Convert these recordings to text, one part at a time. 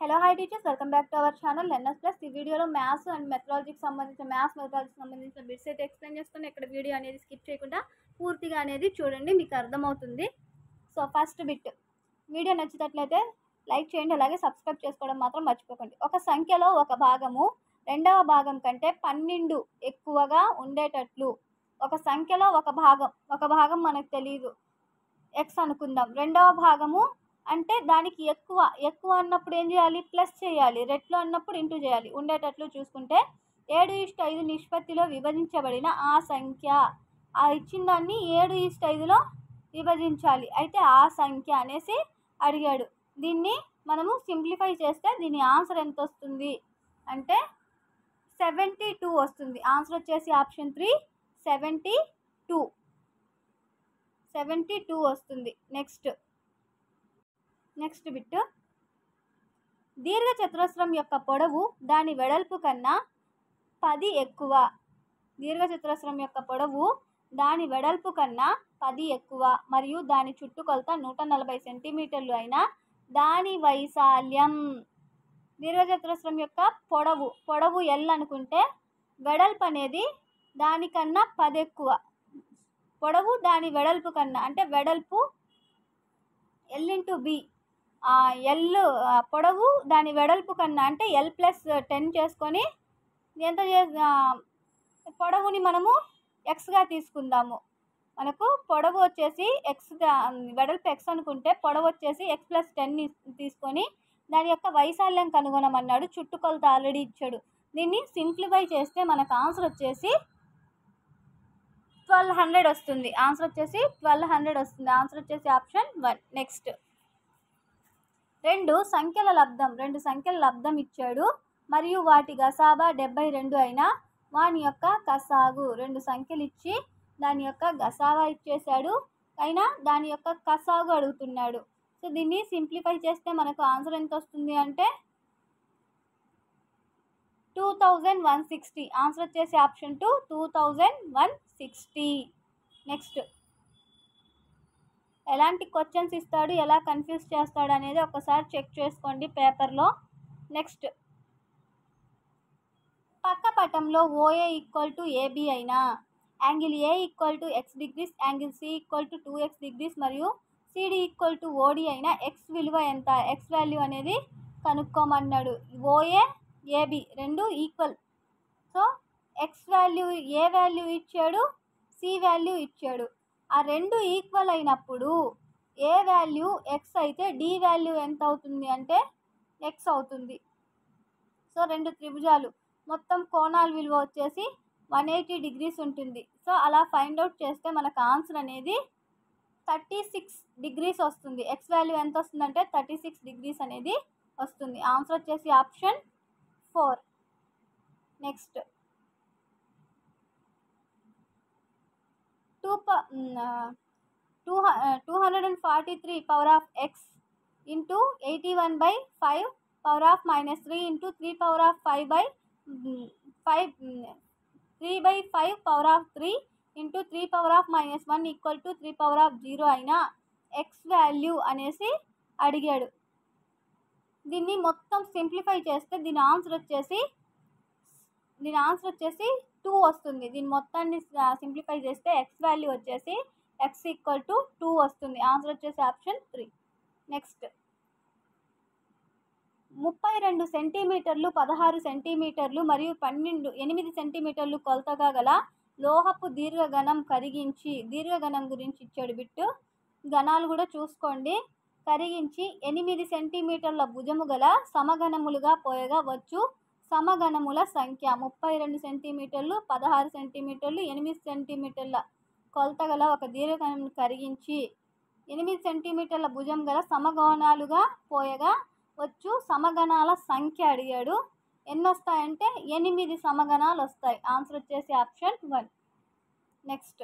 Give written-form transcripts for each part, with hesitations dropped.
Hello hi teachers, welcome back to our channel NS plus. ఈ వీడియోలో maths and మెథడాలజీకి సంబంధించిన bits అయితే explain చేస్తాను. ఇక్కడ వీడియో అనేది స్కిప్ చేయకుండా పూర్తిగా అనేది చూడండి, మీకు అర్థమవుతుంది. సో ఫస్ట్ బిట్, వీడియో నచ్చినట్లయితే లైక్ చేయండి, అలాగే సబ్స్క్రైబ్ చేసుకోవడం మాత్రం మర్చిపోకండి. ఒక సంఖ్యలో ఒక భాగము రెండవ భాగం కంటే 12 ఎక్కువగా ఉండేటట్లు, ఒక సంఖ్యలో ఒక భాగం మనకు తెలియదు, ఎక్స్ అనుకుందాం. రెండవ భాగము అంటే దానికి ఎక్కువ అన్నప్పుడు ఏం చేయాలి? ప్లస్ చేయాలి. రెట్లు అన్నప్పుడు ఇంటూ చేయాలి. ఉండేటట్లు చూసుకుంటే 7:5 నిష్పత్తిలో విభజించబడిన ఆ సంఖ్య, ఆ ఇచ్చిన దాన్ని 7:5లో విభజించాలి. అయితే ఆ సంఖ్య అనేసి అడిగాడు. దీన్ని మనము సింప్లిఫై చేస్తే దీని ఆన్సర్ ఎంత వస్తుంది అంటే 72 వస్తుంది. ఆన్సర్ వచ్చేసి ఆప్షన్ 3 72 వస్తుంది. నెక్స్ట్ బిట్, దీర్ఘ చతురస్రం యొక్క పొడవు దాని వెడల్పు కన్నా 10 ఎక్కువ. దీర్ఘ చతురస్రం యొక్క పొడవు దాని వెడల్పు కన్నా 10 ఎక్కువ మరియు దాని చుట్టుకొలత 140 సెంటీమీటర్లు అయినా దాని వైశాల్యం, దీర్ఘ చతురస్రం యొక్క పొడవు ఎల్ అనుకుంటే వెడల్పు అనేది దానికన్నా 10 ఎక్కువ. పొడవు దాని వెడల్పు కన్నా అంటే వెడల్పు ఎల్ ఇంటూ బి, పొడవు దాని వెడల్పు కన్నా అంటే L+10 చేసుకొని ఎంత పొడవుని మనము ఎక్స్గా తీసుకుందాము. మనకు పొడవు వచ్చేసి వెడల్పు ఎక్స్ అనుకుంటే పొడవు వచ్చేసి X+10 తీసుకొని దాని యొక్క వైశాల్యం కనుగొనమన్నాడు. చుట్టుకొలత ఆల్రెడీ ఇచ్చాడు. దీన్ని సింప్లిఫై చేస్తే మనకు ఆన్సర్ వచ్చేసి 1200 వస్తుంది. ఆన్సర్ వచ్చేసి ఆన్సర్ వచ్చేసి ఆప్షన్ 1. నెక్స్ట్, రెండు సంఖ్యల లబ్ధం ఇచ్చాడు మరియు వాటి గసాబా 72 అయినా వాని యొక్క కసాగు, రెండు సంఖ్యలు ఇచ్చి దాని యొక్క గసాబా ఇచ్చేశాడు, అయినా దాని యొక్క కసాగు అడుగుతున్నాడు. సో దీన్ని సింప్లిఫై చేస్తే మనకు ఆన్సర్ ఎంత వస్తుంది అంటే 2160. ఆన్సర్ వచ్చేసి ఆప్షన్ 2 2160. నెక్స్ట్, ఎలాంటి క్వశ్చన్స్ ఇస్తాడు, ఎలా కన్ఫ్యూజ్ చేస్తాడు అనేది ఒకసారి చెక్ చేసుకోండి పేపర్లో. నెక్స్ట్, పక్క పటంలో OA = AB అయినా angle A = x degrees, angle C = 2x degrees మరియు CD = OD అయినా x విలువ ఎంత? x వాల్యూ అనేది కనుక్కోమన్నాడు. OA AB రెండు equal. So x value A value ఇచ్చాడు, C వాల్యూ ఇచ్చాడు. ఆ రెండు ఈక్వల్ అయినప్పుడు ఏ వాల్యూ ఎక్స్ అయితే D వాల్యూ ఎంత అవుతుంది అంటే x అవుతుంది. సో రెండు త్రిభుజాలు మొత్తం కోణాల విలువ వచ్చేసి 180 డిగ్రీస్ ఉంటుంది. సో అలా ఫైండ్ అవుట్ చేస్తే మనకు ఆన్సర్ అనేది 36 డిగ్రీస్ వస్తుంది. ఎక్స్ వాల్యూ ఎంత వస్తుందంటే 36 డిగ్రీస్ అనేది వస్తుంది. ఆన్సర్ వచ్చేసి option 4. Next, 243 power of x into 81/5 power of -3 into 3 power of 5/5 3/5 power of 3 into 3 power of -1 equal to 3 power of 0 అయినా x వాల్యూ అనేసి అడిగాడు. దీన్ని మొత్తం సింప్లిఫై చేస్తే దీని ఆన్సర్ వచ్చేసి 2 వస్తుంది. దీని మొత్తాన్ని సింప్లిఫై చేస్తే x వాల్యూ వచ్చేసి x = 2 వస్తుంది. ఆన్సర్ వచ్చేసి ఆప్షన్ 3. నెక్స్ట్, 32 సెంటీమీటర్లు 16 సెంటీమీటర్లు మరియు 8 సెంటీమీటర్లు కొలతగా గల లోహపు దీర్ఘగణం కరిగించి, దీర్ఘగణం గురించి ఇచ్చాడు బిట్టు, గణాలు కూడా చూసుకోండి. కరిగించి 8 సెంటీమీటర్ల భుజము గల సమగణములుగా పోయగా వచ్చు సమగణముల సంఖ్య 32 సెంటీమీటర్లు 16 సెంటీమీటర్లు 8 సెంటీమీటర్ల కొలత గల ఒక దీర్ఘగణం కరిగించి 8 సెంటీమీటర్ల భుజం గల సమగణాలుగా పోయగా వచ్చు సమగణాల సంఖ్య అడిగాడు. ఎన్ని వస్తాయంటే 8 సమగణాలు వస్తాయి. ఆన్సర్ వచ్చేసి option 1. Next,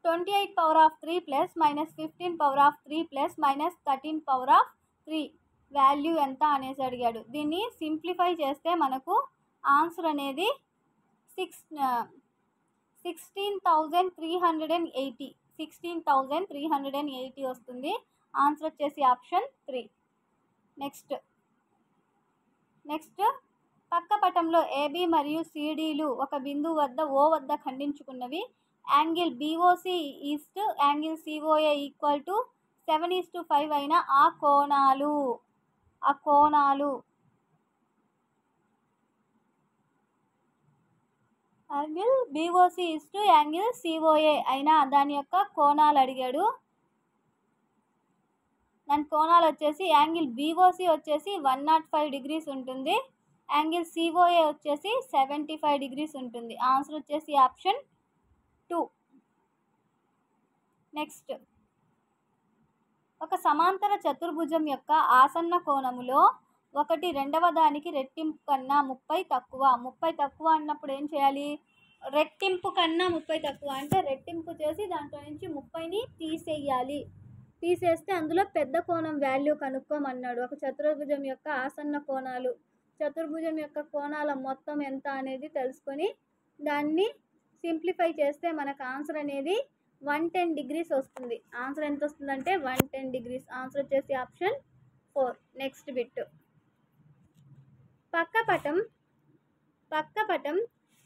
28 power of 3 plus -15 power of 3 plus -13 power of 3 value ఎంత అనేసి అడిగాడు. దీన్ని సింప్లిఫై చేస్తే మనకు ఆన్సర్ అనేది 16,380 వస్తుంది. ఆన్సర్ వచ్చేసి ఆప్షన్ 3. నెక్స్ట్ పక్క పటంలో ఏబి మరియు సిడిలు ఒక బిందువు వద్ద ఓ వద్ద ఖండించుకున్నవి. Angle BOC is to angle COA equal to 7:5 అయిన ఆ కోణాలు angle BOC is to angle COA అయినా దాని యొక్క కోణాలు అడిగాడు. దాని కోణాలు వచ్చేసి యాంగిల్ బిఓసి వచ్చేసి 105 degrees ఉంటుంది. యాంగిల్ సిఓఏ వచ్చేసి 75 degrees ఉంటుంది. ఆన్సర్ వచ్చేసి ఆప్షన్ 2. నెక్స్ట్ ఒక సమాంతర చతుర్భుజం యొక్క ఆసన్న కోణములో ఒకటి రెండవ దానికి రెట్టింపు కన్నా 30 తక్కువ. 30 తక్కువ అన్నప్పుడు ఏం చేయాలి? రెట్టింపు కన్నా 30 తక్కువ అంటే రెట్టింపు చేసి దాంట్లో నుంచి 30ని తీసేయాలి. తీసేస్తే అందులో పెద్ద కోణం వాల్యూ కనుక్కోమన్నాడు. ఒక చతుర్భుజం యొక్క ఆసన్న కోణాలు, చతుర్భుజం యొక్క కోణాల మొత్తం ఎంత అనేది తెలుసుకొని దాన్ని సింప్లిఫై చేస్తే మనకు ఆన్సర్ అనేది 110 degrees వస్తుంది. ఆన్సర్ ఎంత వస్తుందంటే 110 degrees. ఆన్సర్ వచ్చేసి ఆప్షన్ 4. నెక్స్ట్ బిట్ పక్క పటం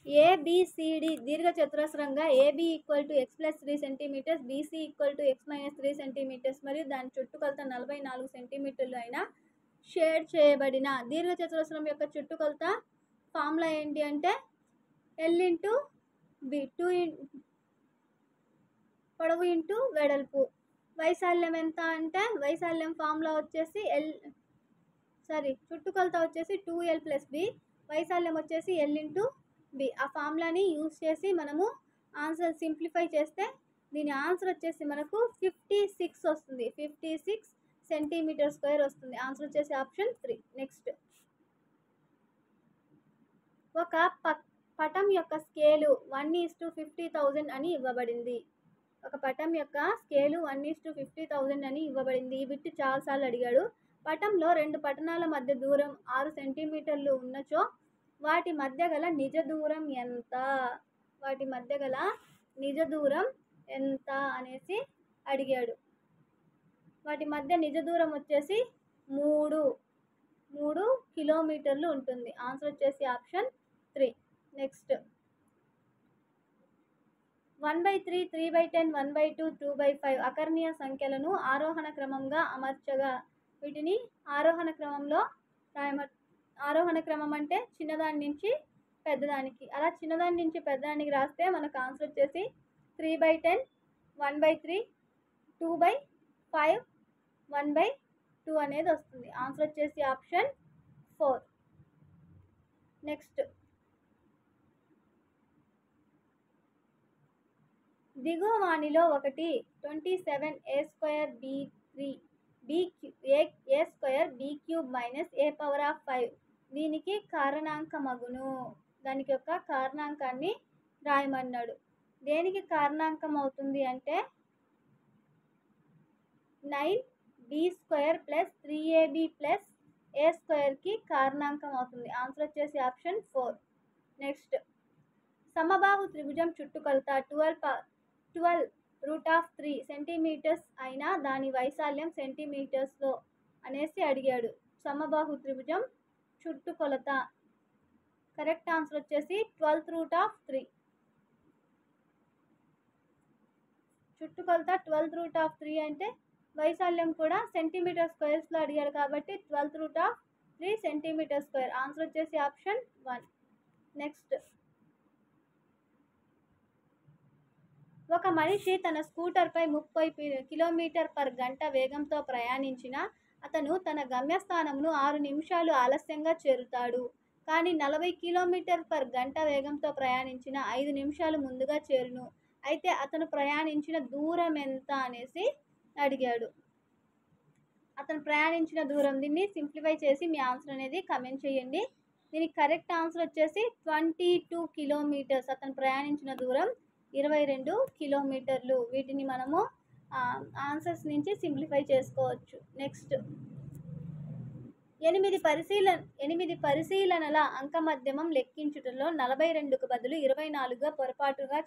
ఏబిసిడి దీర్ఘ చతురస్రంగా AB equal to x+3 cm, BC equal to x-3 cm మరియు దాని చుట్టుకొలత 44 cm అయినా షేడ్ చేయబడిన దీర్ఘ చతురస్రం యొక్క చుట్టుకొలత ఫార్ములా ఏంటి అంటే L/B, పొడవు ఇంటూ వెడల్పు. వైశాల్యం ఎంత అంటే వైశాల్యం ఫార్ములా వచ్చేసి చుట్టుకొలత వచ్చేసి 2L+B, వైశాల్యం వచ్చేసి L/B. ఆ ఫార్ములాని యూజ్ చేసి మనము ఆన్సర్ సింప్లిఫై చేస్తే దీని ఆన్సర్ వచ్చేసి మనకు 56 వస్తుంది. 56 cm² వస్తుంది. ఆన్సర్ వచ్చేసి ఆప్షన్ 3. నెక్స్ట్ ఒక పటం యొక్క స్కేలు 1:50,000 అని ఇవ్వబడింది. ఒక పటం యొక్క స్కేలు 1:50,000 అని ఇవ్వబడింది. ఈ బిట్ చాలాసార్లు అడిగాడు. పటంలో రెండు పట్టణాల మధ్య దూరం 6 సెంటీమీటర్లు ఉన్నచో వాటి మధ్య గల నిజ దూరం ఎంత అనేసి అడిగాడు. వాటి మధ్య నిజ దూరం వచ్చేసి 3 కిలోమీటర్లు ఉంటుంది. ఆన్సర్ వచ్చేసి ఆప్షన్ 3. నెక్స్ట్ 1/3, 3/10, 1/2, 2/5 అకర్ణీయ సంఖ్యలను ఆరోహణ క్రమంగా అమర్చగా వీటిని ఆరోహణ క్రమం అంటే చిన్నదాని నుంచి పెద్దదానికి, అలా చిన్నదాని నుంచి పెద్దదానికి రాస్తే మనకు ఆన్సర్ వచ్చేసి 3/10, 1/3, 2/5, 1/2 అనేది వస్తుంది. ఆన్సర్ వచ్చేసి ఆప్షన్ 4. నెక్స్ట్ దిగువ వానిలో ఒకటి 27a²b3a²b³ - దీనికి కారణాంకమగును. దానికి యొక్క కారణాంకాన్ని రాయమన్నాడు. దేనికి కారణాంకం అవుతుంది అంటే 9b² + 3ab+a²కి కారణాంకం అవుతుంది. ఆన్సర్ వచ్చేసి ఆప్షన్ 4. నెక్స్ట్ సమబాహు త్రిభుజం చుట్టుకొలత 12√3 సెంటీమీటర్స్ అయినా దాని వైశాల్యం సెంటీమీటర్స్లో అనేసి అడిగాడు. సమబాహు త్రిభుజం చుట్టుకొలత కరెక్ట్ ఆన్సర్ వచ్చేసి 12√3. చుట్టుకొలత 12√3 అంటే వైశాల్యం కూడా సెంటీమీటర్ స్క్వేర్స్లో అడిగాడు కాబట్టి 12√3 cm². ఆన్సర్ వచ్చేసి ఆప్షన్ 1. నెక్స్ట్ ఒక మనిషి తన స్కూటర్పై 30 km/గంట వేగంతో ప్రయాణించిన అతను తన గమ్యస్థానంను 6 నిమిషాలు ఆలస్యంగా చేరుతాడు. కానీ 40 km/గంట వేగంతో ప్రయాణించిన 5 నిమిషాలు ముందుగా చేరును. అయితే అతను ప్రయాణించిన దూరం ఎంత అనేసి అడిగాడు. అతను ప్రయాణించిన దూరం, దీన్ని సింప్లిఫై చేసి మీ ఆన్సర్ అనేది కమెంట్ చేయండి. దీనికి కరెక్ట్ ఆన్సర్ వచ్చేసి 22 kilometers. అతను ప్రయాణించిన దూరం 22 kilometers. వీటిని మనము ఆన్సర్స్ నుంచి సింప్లిఫై చేసుకోవచ్చు. నెక్స్ట్ 8 పరిశీలనల అంకమధ్యమం లెక్కించుటలో 42కు బదులు 24గా పొరపాటుగా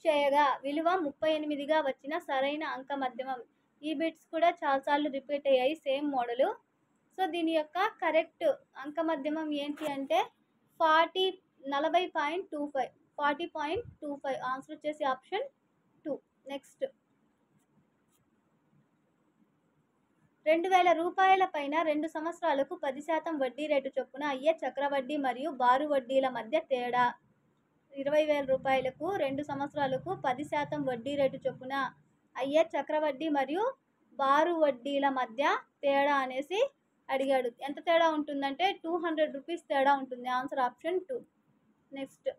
చేయగా విలువ 38గా వచ్చిన సరైన అంకమధ్యమం. ఈ బిట్స్ కూడా చాలాసార్లు రిపీట్ అయ్యాయి. Same model. సో దీని యొక్క కరెక్ట్ అంకమధ్యమం ఏంటి అంటే 40.25 40.25. ఆన్సర్ వచ్చేసి ఆప్షన్ 2. నెక్స్ట్ 2,000 రూపాయల పైన 2 సంవత్సరాలకు 10% వడ్డీ రేటు చొప్పున అయ్యే చక్రవడ్డీ మరియు బారు వడ్డీల మధ్య తేడా. 20,000 రూపాయలకు 2 సంవత్సరాలకు 10% వడ్డీ రేటు చొప్పున అయ్యే చక్రవడ్డీ మరియు బారు వడ్డీల మధ్య తేడా అనేసి అడిగాడు. ఎంత తేడా ఉంటుందంటే 200 రూపీస్ తేడా ఉంటుంది. Answer option 2. నెక్స్ట్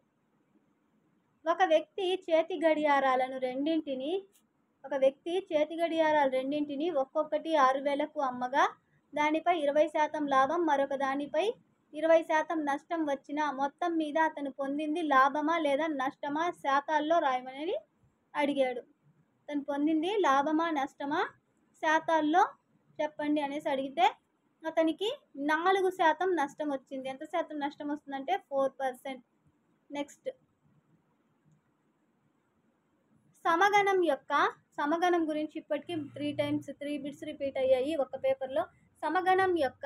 ఒక వ్యక్తి చేతి గడియారాలను రెండింటిని ఒక్కొక్కటి 6,000కు అమ్మగా దానిపై 20% లాభం, మరొక దానిపై 20% నష్టం వచ్చిన మొత్తం మీద అతను పొందింది లాభమా లేదా నష్టమా శాతాల్లో రాయమని అడిగాడు. అతను పొందింది లాభమా నష్టమా శాతాల్లో చెప్పండి అనేసి అడిగితే అతనికి 4% నష్టం వచ్చింది. ఎంత శాతం నష్టం వస్తుందంటే 4%. నెక్స్ట్ సమగణం గురించి ఇప్పటికీ 3 బిట్స్ రిపీట్ అయ్యాయి ఒక పేపర్లో. సమగణం యొక్క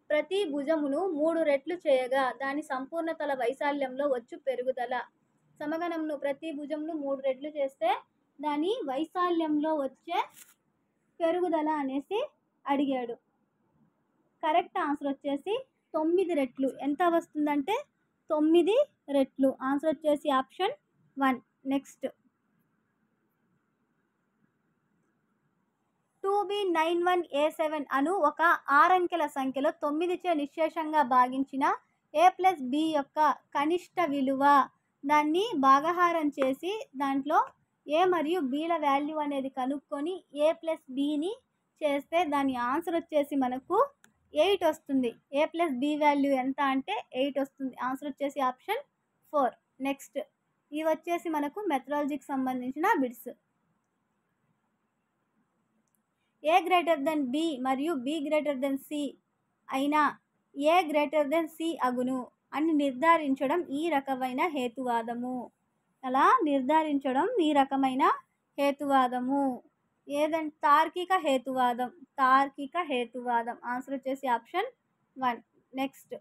ప్రతి భుజమును 3 రెట్లు చేయగా దాని సంపూర్ణతల వైశాల్యంలో వచ్చు పెరుగుదల. సమగణంను ప్రతి భుజమును 3 రెట్లు చేస్తే దాని వైశాల్యంలో వచ్చే పెరుగుదల అనేసి అడిగాడు. కరెక్ట్ ఆన్సర్ వచ్చేసి 9 రెట్లు. ఎంత వస్తుందంటే 9 రెట్లు. ఆన్సర్ వచ్చేసి ఆప్షన్ 1. నెక్స్ట్ 2b91a7 అను ఒక 6 అంకెల సంఖ్యలో 9చే నిశ్శేషంగా భాగించిన a+b యొక్క కనిష్ట విలువ. దాన్ని భాగహారం చేసి దాంట్లో a మరియు bల వాల్యూ అనేది కనుక్కొని a+bని చేస్తే దాని ఆన్సర్ వచ్చేసి మనకు 8 వస్తుంది. a+b వాల్యూ ఎంత అంటే 8 వస్తుంది. ఆన్సర్ వచ్చేసి ఆప్షన్ 4. నెక్స్ట్ ఇవి వచ్చేసి మనకు మెథడాలజీకి సంబంధించిన bits. a greater than b మరియు b గ్రేటర్ దెన్ c అయినా a గ్రేటర్ దెన్ c అగును అని నిర్ధారించడం ఈ రకమైన హేతువాదము. అలా నిర్ధారించడం ఈ రకమైన హేతువాదము ఏదంటే తార్కిక హేతువాదం. ఆన్సర్ వచ్చేసి ఆప్షన్ 1. నెక్స్ట్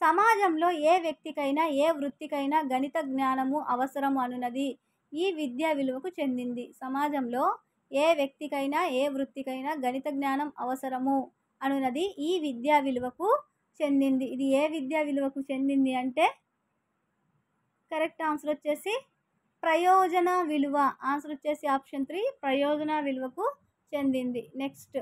సమాజంలో ఏ వ్యక్తికైనా ఏ వృత్తికైనా గణిత జ్ఞానము అవసరము అనున్నది ఈ విద్యా విలువకు చెందింది. సమాజంలో ఏ వ్యక్తికైనా ఏ వృత్తికైనా గణిత జ్ఞానం అవసరము అనున్నది ఈ విద్యా విలువకు చెందింది. ఇది ఏ విద్యా విలువకు చెందింది అంటే కరెక్ట్ ఆన్సర్ వచ్చేసి ప్రయోజన విలువ. ఆన్సర్ వచ్చేసి ఆప్షన్ 3. ప్రయోజన విలువకు చెందింది. నెక్స్ట్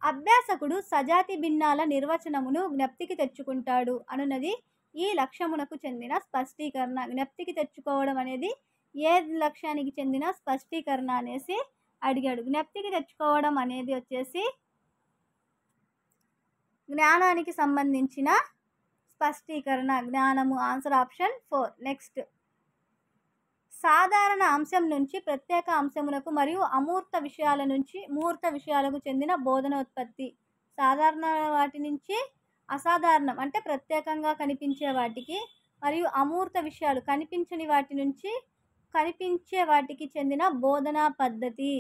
అభ్యాసకుడు సజాతి భిన్నాల నిర్వచనమును జ్ఞప్తికి తెచ్చుకుంటాడు అనున్నది ఈ లక్ష్యమునకు చెందిన స్పష్టీకరణ. జ్ఞప్తికి తెచ్చుకోవడం అనేది ఏ లక్ష్యానికి చెందిన స్పష్టీకరణ అనేసి అడిగాడు. జ్ఞప్తికి తెచ్చుకోవడం అనేది వచ్చేసి జ్ఞానానికి సంబంధించిన స్పష్టీకరణ, జ్ఞానము. Answer option 4. నెక్స్ట్ సాధారణ అంశం నుంచి ప్రత్యేక అంశమునకు మరియు అమూర్త విషయాల నుంచి మూర్త విషయాలకు చెందిన బోధనోత్పత్తి. సాధారణ వాటి నుంచి అసాధారణం అంటే ప్రత్యేకంగా కనిపించే వాటికి మరియు అమూర్త విషయాలు కనిపించని వాటి నుంచి కనిపించే వాటికి చెందిన బోధనా పద్ధతి.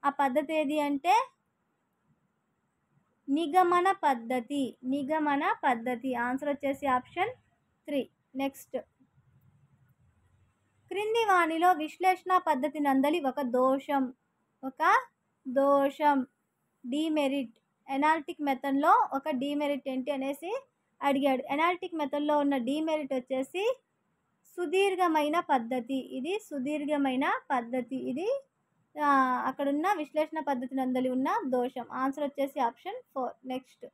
ఆ పద్ధతి ఏది అంటే నిగమన పద్ధతి. ఆన్సర్ వచ్చేసి ఆప్షన్ 3. నెక్స్ట్ క్రింది వాణిలో విశ్లేషణ పద్ధతి నందలి ఒక దోషం డిమెరిట్. ఎనాలిటిక్ మెథడ్లో ఒక డిమెరిట్ ఏంటి అనేసి అడిగాడు. ఎనాలిటిక్ మెథడ్లో ఉన్న డిమెరిట్ వచ్చేసి సుదీర్ఘమైన పద్ధతి. ఇది సుదీర్ఘమైన పద్ధతి. ఇది అక్కడున్న విశ్లేషణ పద్ధతి నందలి ఉన్న దోషం. ఆన్సర్ వచ్చేసి ఆప్షన్ 4. నెక్స్ట్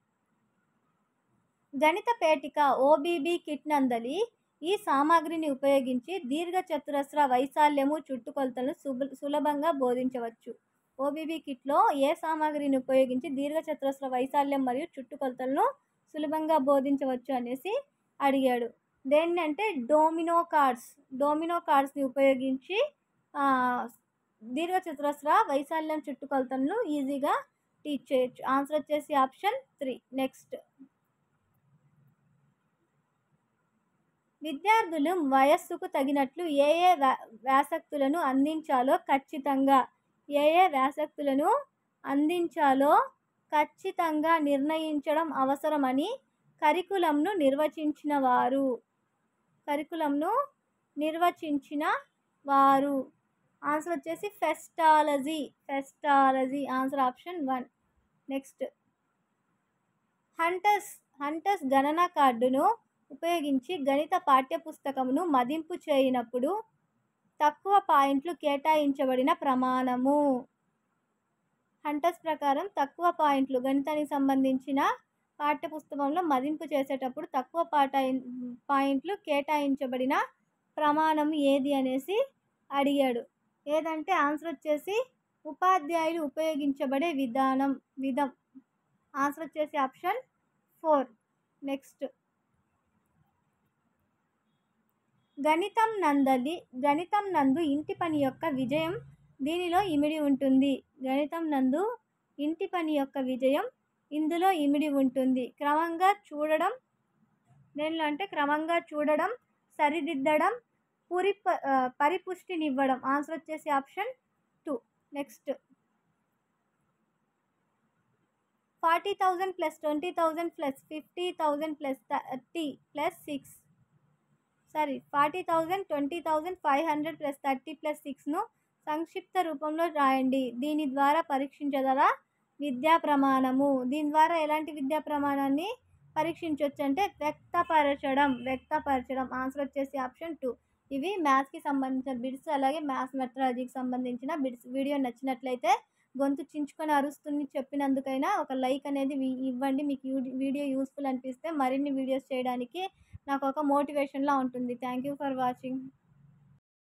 గణిత పేటిక ఓబీబీ కిట్ నందలి ఈ సామాగ్రిని ఉపయోగించి దీర్ఘచతురస్ర వైశాల్యము చుట్టుకొలతలను సులభంగా బోధించవచ్చు. ఓబీబీ కిట్లో ఏ సామాగ్రిని ఉపయోగించి దీర్ఘచతురస్ర వైశాల్యం మరియు చుట్టుకొలతలను సులభంగా బోధించవచ్చు అనేసి అడిగాడు. దేన్ని అంటే డొమినో కార్డ్స్ని ఉపయోగించి దీర్ఘచతురస్ర వైశాల్యం చుట్టుకొలతలను ఈజీగా టీచ్ చేయొచ్చు. ఆన్సర్ వచ్చేసి ఆప్షన్ 3. నెక్స్ట్ విద్యార్థులు వయస్సుకు తగినట్లు ఏ వ్యాసక్తులను అందించాలో ఖచ్చితంగా అందించాలో ఖచ్చితంగా నిర్ణయించడం అవసరమని కరికులంను నిర్వచించిన వారు. ఆన్సర్ వచ్చేసి ఫెస్టాలజీ. Answer option 1. నెక్స్ట్, హంటర్స్ గణన కార్డును ఉపయోగించి గణిత పాఠ్యపుస్తకమును మదింపు చేయనప్పుడు తక్కువ పాయింట్లు కేటాయించబడిన ప్రమాణము. హంటర్స్ ప్రకారం తక్కువ పాయింట్లు గణితానికి సంబంధించిన పాఠ్యపుస్తకంలో మదింపు చేసేటప్పుడు తక్కువ పాయింట్లు కేటాయించబడిన ప్రమాణం ఏది అనేసి అడిగాడు. ఏదంటే ఆన్సర్ వచ్చేసి ఉపాధ్యాయులు ఉపయోగించబడే విధం. ఆన్సర్ వచ్చేసి ఆప్షన్ 4. నెక్స్ట్, గణితం నందు ఇంటి పని యొక్క విజయం దీనిలో ఇమిడి ఉంటుంది. గణితం నందు ఇంటి పని యొక్క విజయం ఇందులో ఇమిడి ఉంటుంది. క్రమంగా చూడడం, సరిదిద్దడం, పరిపుష్టినివ్వడం. ఆన్సర్ వచ్చేసి ఆప్షన్ 2. నెక్స్ట్, 40,000 + 20,000 + 50,000 + 30 + 6 40,000, 20,000, 500 + 30 + 6ను సంక్షిప్త రూపంలో రాయండి. దీని ద్వారా పరీక్షించగల విద్యా ప్రమాణము. దీని ద్వారా ఎలాంటి విద్యా ప్రమాణాన్ని పరీక్షించవచ్చు అంటే వ్యక్తపరచడం. ఆన్సర్ వచ్చేసి ఆప్షన్ 2. ఇవి మ్యాథ్స్కి సంబంధించిన బిట్స్, అలాగే మ్యాథ్స్ మెథడాలజీకి సంబంధించిన బిట్స్. వీడియో నచ్చినట్లయితే గొంతు చించుకొని అరుస్తుంది చెప్పినందుకైనా ఒక లైక్ అనేది ఇవ్వండి. మీకు వీడియో యూస్ఫుల్ అనిపిస్తే మరిన్ని వీడియోస్ చేయడానికి నాకు ఒక మోటివేషన్లా ఉంటుంది. Thank you for watching.